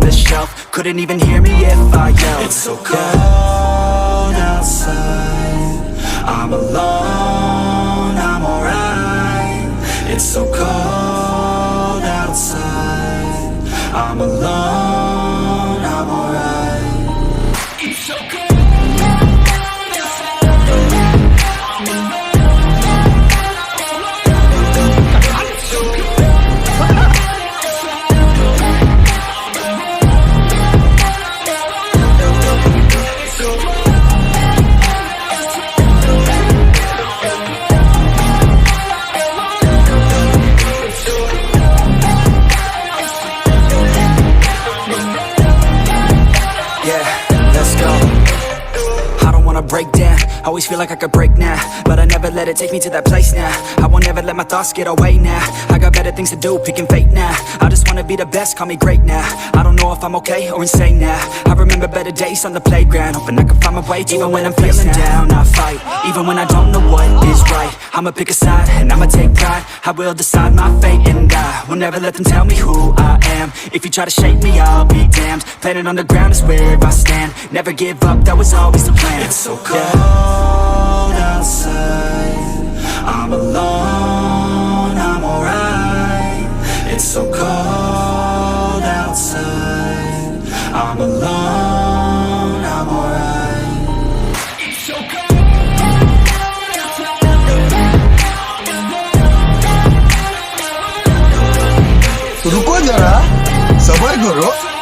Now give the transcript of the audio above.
the shelf. Couldn't even hear me if I yelled. It's so cold outside, I'm alone, I'm alright. It's so cold outside, I'm alone, I'm alright. It's so cold. Break down, always feel like I could break now, but I never let it take me to that place now. I won't ever let my thoughts get away now. I got better things to do, picking fate now. I just wanna be the best, call me great now. I don't know if I'm okay or insane now. I remember better days on the playground, hoping I can find my way to even when I'm feeling down. I fight, even when I don't know what is right. I'ma pick a side, and I'ma take pride. I will decide my fate, and I will never let them tell me who I am. If you try to shake me, I'll be damned. Planet on the ground is where I stand. Never give up, that was always the plan. It's so cold outside, I'm alone, I'm alright. It's so cold outside, I'm alone, I'm alright. It's so cold outside, रुको जरा, सब्र करो.